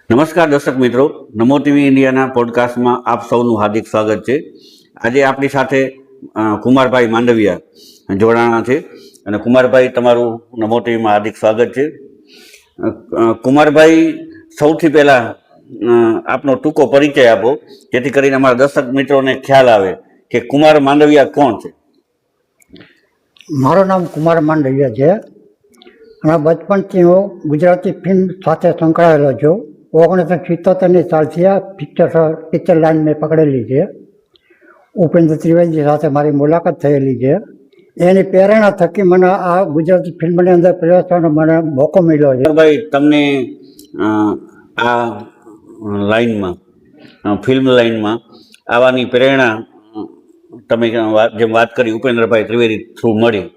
નમસ્કાર દર્શક મિત્રો, નમો ટીવી ઇન્ડિયાના પોડકાસ્ટમાં આપ સૌનું હાર્દિક સ્વાગત છે. આજે આપણી સાથે કુમારભાઈ માંડવિયા જોડાણા છે અને કુમારભાઈ તમારું નમો ટીવીમાં હાર્દિક સ્વાગત છે. કુમારભાઈ, સૌથી પહેલાં આપનો ટૂંકો પરિચય આપો, જેથી કરીને અમારા દર્શક મિત્રોને ખ્યાલ આવે કે કુમાર માંડવિયા કોણ છે. મારું નામ કુમાર માંડવિયા છે અને બચપનથી હું ગુજરાતી ફિલ્મ સાથે સંકળાયેલો છું. 1977ની સાલથી આ પિક્ચર લાઈન મેં પકડેલી છે. ઉપેન્દ્ર ત્રિવેદી સાથે મારી મુલાકાત થયેલી છે. એની પ્રેરણા થકી મને આ ગુજરાતી ફિલ્મની અંદર પ્રવેશવાનો મને મોકો મળ્યો છે. ભાઈ, તમને આ લાઈનમાં, ફિલ્મ લાઈનમાં આવવાની પ્રેરણા તમે જેમ વાત કરી ઉપેન્દ્રભાઈ ત્રિવેદી થ્રુ મળી,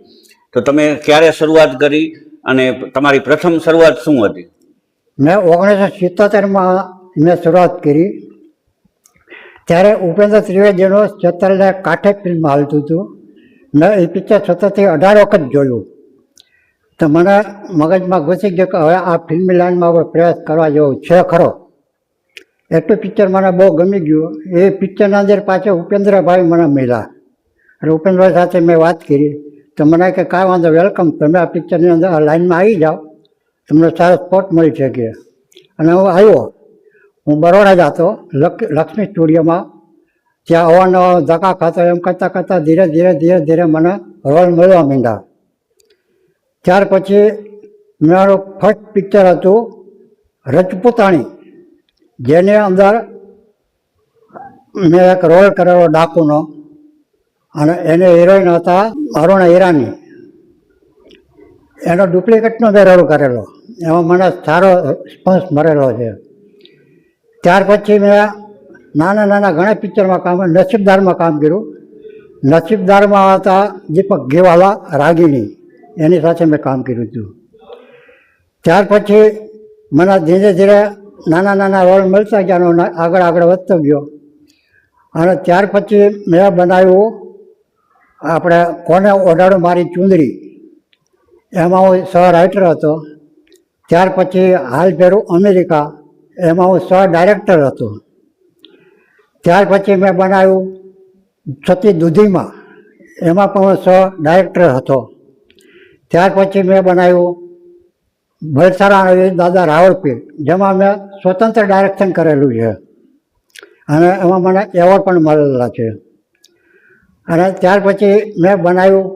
તો તમે ક્યારે શરૂઆત કરી અને તમારી પ્રથમ શરૂઆત શું હતી? મેં 1977માં મેં શરૂઆત કરી. ત્યારે ઉપેન્દ્ર ત્રિવેદીનો ચેતરને કાંઠે ફિલ્મ હાલતું હતું. મેં એ પિક્ચર સતતથી 18 વખત જોયું. તો મને મગજમાં ઘૂસી ગયો કે હવે આ ફિલ્મી લાઈનમાં આપણે પ્રયાસ કરવા જેવો છે ખરો. એટલું પિક્ચર મને બહુ ગમી ગયું. એ પિક્ચરના અંદર પાછળ ઉપેન્દ્રભાઈ મને મળ્યા અને ઉપેન્દ્રભાઈ સાથે મેં વાત કરી તો મને કે કાંઈ વાંધો, વેલકમ, તમે આ પિક્ચરની અંદર આ લાઈનમાં આવી જાઓ, તમને સારો સ્પોટ મળી શકે. અને હું આવ્યો. હું બરોડા જ હતો, લક્ષ્મી સ્ટુડિયોમાં. ત્યાં અવારનવાર ધક્કા ખાતો એમ કરતાં કરતાં ધીરે ધીરે મને રોલ મળવા માંડ્યા. ત્યાર પછી મારું ફર્સ્ટ પિક્ચર હતું રજપૂતાણી, જેની અંદર મેં એક રોલ કરેલો ડાકુનો અને એને હિરોઈન હતા અરુણા ઈરાની. એનો ડુપ્લિકેટનો મેં રોલ કરેલો. એમાં મને સારો રિસ્પોન્સ મળેલો છે. ત્યાર પછી મેં નાના ઘણા પિક્ચરમાં કામ કર્યું. નસીબદારમાં કામ કર્યું. નસીબદારમાં હતા દીપક ઘીવાલા, રાગીણી, એની સાથે મેં કામ કર્યું હતું. ત્યાર પછી મને ધીરે ધીરે નાના રોલ મળતા ગયા, આગળ વધતો ગયો. અને ત્યાર પછી મેં બનાવ્યું આપણે કોને ઓઢાડું મારી ચુંદડી, એમાં હું સહ રાઇટર હતો. ત્યાર પછી હાલ ફેરું અમેરિકા, એમાં હું સહ ડાયરેક્ટર હતો. ત્યાર પછી મેં બનાવ્યું સતી દૂધીમાં, એમાં પણ હું સહ ડાયરેક્ટર હતો. ત્યાર પછી મેં બનાવ્યું ભલસારા દાદા રાવળપીર, જેમાં મેં સ્વતંત્ર ડાયરેક્શન કરેલું છે અને એમાં મને એવોર્ડ પણ મળેલા છે. અને ત્યાર પછી મેં બનાવ્યું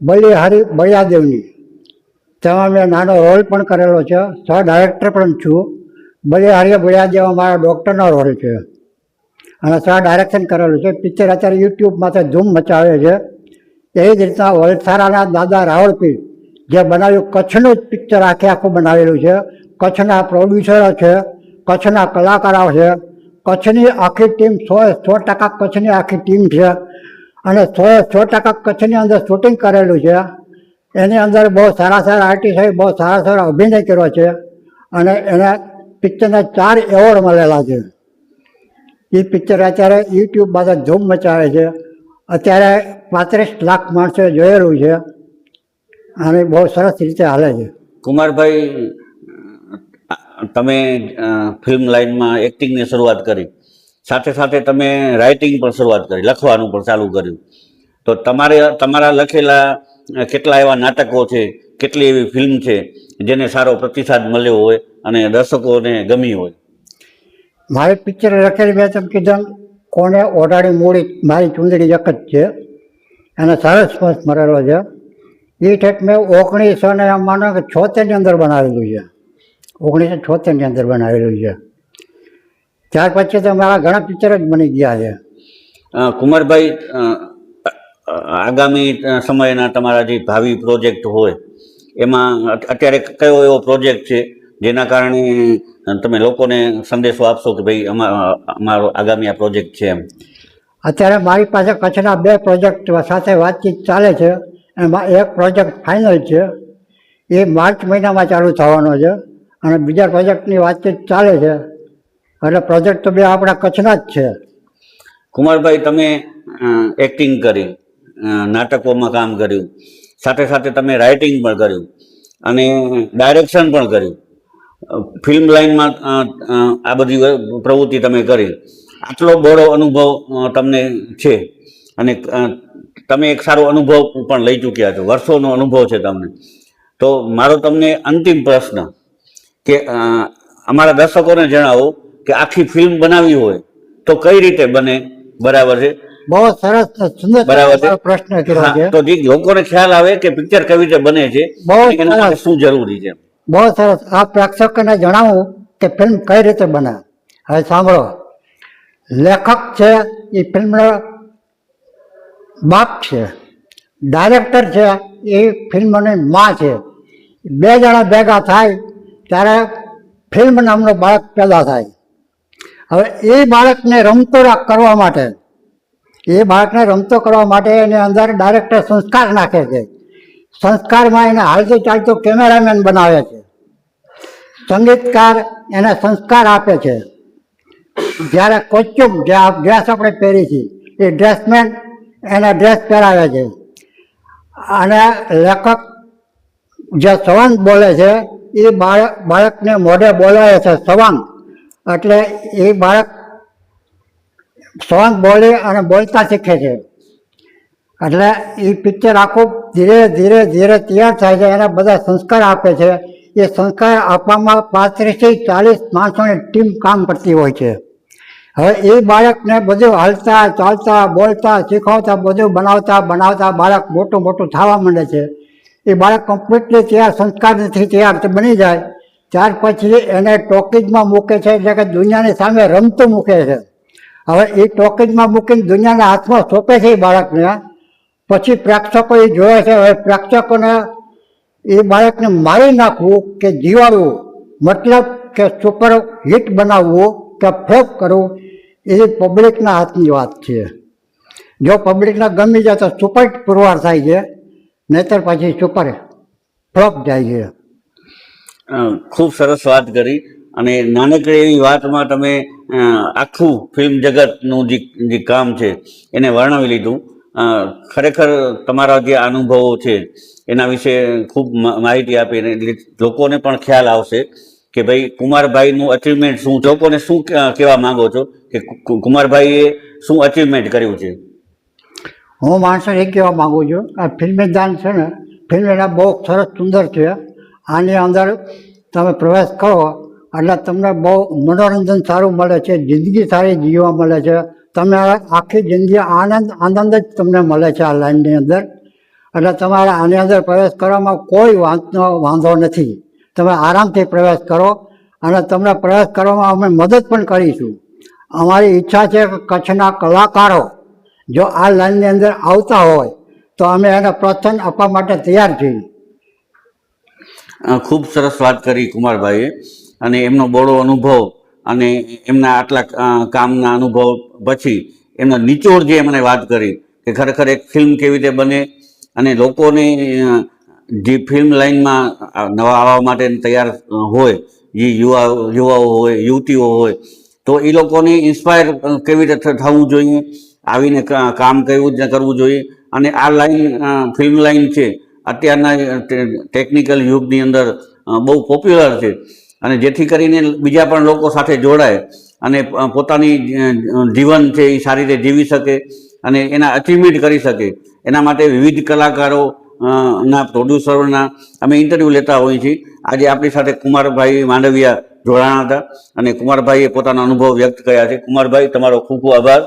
બલિહારી બળિયાદેવની, તેમાં મેં નાનો રોલ પણ કરેલો છે, સહ ડાયરેક્ટર પણ છું. બલિહારી બળિયાદેવ મારા ડૉક્ટરનો રોલ છે અને સહ ડાયરેક્શન કરેલું છે. પિક્ચર અત્યારે યુટ્યુબમાંથી ધૂમ મચાવે છે. એવી જ રીતના વલસારાના દાદા રાવળપીર, જે બનાવ્યું કચ્છનું જ પિક્ચર આખું બનાવેલું છે. કચ્છના પ્રોડ્યુસરો છે, કચ્છના કલાકારો છે, કચ્છની આખી ટીમ 100% કચ્છની આખી ટીમ છે અને 100% કચ્છની અંદર શૂટિંગ કરેલું છે. એની અંદર બહુ સારા આર્ટિસ્ટોએ બહુ સારા અભિનય કર્યો છે અને એને પિક્ચરને 4 એવોર્ડ મળેલા છે. એ પિક્ચર અત્યારે યુટ્યુબમાં ધૂમ મચાવે છે. અત્યારે 35 લાખ માણસોએ જોયેલું છે અને બહુ સરસ રીતે હાલે છે. કુમારભાઈ, તમે ફિલ્મ લાઈનમાં એક્ટિંગની શરૂઆત કરી, સાથે સાથે તમે રાઇટિંગ પણ શરૂઆત કરી, લખવાનું પણ ચાલુ કર્યું. તો તમારા લખેલા કેટલા એવા નાટકો છે, કેટલી એવી ફિલ્મ છે જેને સારો પ્રતિસાદ મળ્યો હોય અને દર્શકોને ગમી હોય? મારી પિક્ચર લખેલી મેં તમે કીધું કોને ઓઢાડી મૂડી મારી ચૂંદડી એક જ છે, એને સારો રિસ્પોન્સ મળેલો છે. એ ઠેઠ મેં 1976ની અંદર બનાવેલું છે. 1976ની અંદર બનાવેલું છે. ત્યાર પછી તો મારા ઘણા પિક્ચર જ બની ગયા છે. કુમારભાઈ, આગામી સમયના તમારા જે ભાવિ પ્રોજેક્ટ હોય એમાં અત્યારે કયો એવો પ્રોજેક્ટ છે જેના કારણે તમે લોકોને સંદેશો આપશો કે ભાઈ અમારો આગામી આ પ્રોજેક્ટ છે? એમ અત્યારે મારી પાસે કચ્છના 2 પ્રોજેક્ટ સાથે વાતચીત ચાલે છે. એમાં એક પ્રોજેક્ટ ફાઇનલ છે, એ માર્ચ મહિનામાં ચાલુ થવાનો છે અને બીજા પ્રોજેક્ટની વાતચીત ચાલે છે. એટલે પ્રોજેક્ટ તો 2 આપણા કચ્છના જ છે. કુમારભાઈ, તમે એક્ટિંગ કરી, નાટકોમાં કામ કર્યું, સાથે સાથે તમે રાઇટિંગ પણ કર્યું અને ડાયરેક્શન પણ કર્યું. ફિલ્મ લાઇનમાં આ બધી પ્રવૃત્તિ તમે કરી, આટલો બહોળો અનુભવ તમને છે અને તમે એક સારો અનુભવ પણ લઈ ચૂક્યા છો, વર્ષોનો અનુભવ છે તમને. તો મારો તમને અંતિમ પ્રશ્ન કે અમારા દર્શકોને જણાવો કે આખી ફિલ્મ બનાવવી હોય તો કઈ રીતે બને? બરાબર છે, બહુ સરસ સુંદર બરાબર છે. પ્રશ્ન કર્યો હા, છે. તો જે લોકોને ખ્યાલ આવે કે પિક્ચર કેવી રીતે બને છે, બહુ એના માટે સરસ. શું જરૂરી છે? બહુ સરસ. આ પ્રેક્ષકોને જણાવું કે ફિલ્મ કઈ રીતે બને. હવે સાંભળો, લેખક છે એ ફિલ્મનો બાપ છે, ડાયરેક્ટર છે એ ફિલ્મની માં છે. બે જણા ભેગા થાય ત્યારે ફિલ્મ નામનો બાળક પેદા થાય. હવે એ બાળકને રમતો કરવા માટે, એની અંદર ડાયરેક્ટર સંસ્કાર નાખે છે. સંસ્કારમાં એને હાલતો ચાલતો કેમેરામેન બનાવે છે, સંગીતકાર એને સંસ્કાર આપે છે. જ્યારે કોસ્ચ્યુમ જે ડ્રેસ આપણે પહેરી છીએ એ ડ્રેસમેન એને ડ્રેસ પહેરાવે છે. અને લેખક જે સવાંગ બોલે છે એ બાળકને મોઢે બોલાવે છે સવાંગ, એટલે એ બાળક સવાંગ બોલે અને બોલતા શીખે છે. એટલે એ પિક્ચર આખું ધીરે ધીરે ધીરે તૈયાર થાય છે. એને બધા સંસ્કાર આપે છે. એ સંસ્કાર આપવામાં 35 થી 40 માણસોની ટીમ કામ કરતી હોય છે. હવે એ બાળકને બધું હાલતા ચાલતા બોલતા શીખવતા બધું બનાવતા બાળક મોટું થવા માંડે છે. એ બાળક કમ્પ્લીટલી તૈયાર, સંસ્કારથી તૈયાર બની જાય. ત્યાર પછી એને ટોકીજમાં મૂકે છે, એટલે કે દુનિયાની સામે રમતું મૂકે છે. હવે એ ટોકીજમાં મૂકીને દુનિયાના હાથમાં સોંપે છે એ બાળકને. પછી પ્રેક્ષકો એ જોવે છે. હવે પ્રેક્ષકોને એ બાળકને મારી નાખવું કે જીવાડવું, મતલબ કે સુપર હિટ બનાવવું કે ફ્લોપ કરવું, એ પબ્લિકના હાથની વાત છે. જો પબ્લિકને ગમી જાય તો સુપર પુરવાર થાય છે, નહીતર પછી સુપર ફ્લોપ જાય છે. ખૂબ સરસ વાત કરી અને નાનકડી એવી વાતમાં તમે આખું ફિલ્મ જગતનું જે કામ છે એને વર્ણવી લીધું. ખરેખર તમારા જે અનુભવો છે એના વિશે ખૂબ માહિતી આપી અને લોકોને પણ ખ્યાલ આવશે કે ભાઈ કુમારભાઈનું અચીવમેન્ટ શું, લોકોને શું કહેવા માંગો છો કે કુમારભાઈએ શું અચીવમેન્ટ કર્યું છે? હું માણસોને એ કહેવા માગું છું, આ ફિલ્મદાન છે ને, ફિલ્મ એના બહુ સરસ સુંદર છે. આની અંદર તમે પ્રવેશ કરો એટલે તમને બહુ મનોરંજન સારું મળે છે, જિંદગી સારી જીવવા મળે છે. તમે આખી જિંદગી આનંદ જ તમને મળે છે આ લાઈનની અંદર. એટલે તમારે આની અંદર પ્રવેશ કરવામાં કોઈ વાંધો નથી. તમે આરામથી પ્રવેશ કરો અને તમને પ્રવેશ કરવામાં અમે મદદ પણ કરીશું. અમારી ઈચ્છા છે કે કચ્છના કલાકારો જો આ લાઈનની અંદર આવતા હોય તો અમે એને પ્રોત્સાહન આપવા માટે તૈયાર છીએ. ખૂબ સરસ વાત કરી કુમારભાઈએ અને એમનો બહોળો અનુભવ અને એમના આટલા કામના અનુભવ પછી એમનો નિચોડ જે એમણે વાત કરી કે ખરેખર એક ફિલ્મ કેવી રીતે બને અને લોકોને જે ફિલ્મ લાઇનમાં નવા આવવા માટે તૈયાર હોય, જે યુવાઓ હોય, યુવતીઓ હોય, તો એ લોકોને ઇન્સ્પાયર કેવી રીતે થવું જોઈએ, આવીને કામ કેવું રીતે કરવું જોઈએ. અને આ લાઈન ફિલ્મ લાઈન છે અત્યારના ટેકનિકલ યુગની અંદર બહુ પોપ્યુલર છે અને જેથી કરીને બીજા પણ લોકો સાથે જોડાય અને પોતાની જીવન છે એ સારી રીતે જીવી શકે અને એના અચીવમેન્ટ કરી શકે. એના માટે વિવિધ કલાકારો ના પ્રોડ્યુસરોના અમે ઇન્ટરવ્યૂ લેતા હોઈએ છીએ. આજે આપણી સાથે કુમારભાઈ માંડવિયા જોડાણા હતા અને કુમારભાઈએ પોતાનો અનુભવ વ્યક્ત કર્યા છે. કુમારભાઈ, તમારો ખૂબ ખૂબ આભાર.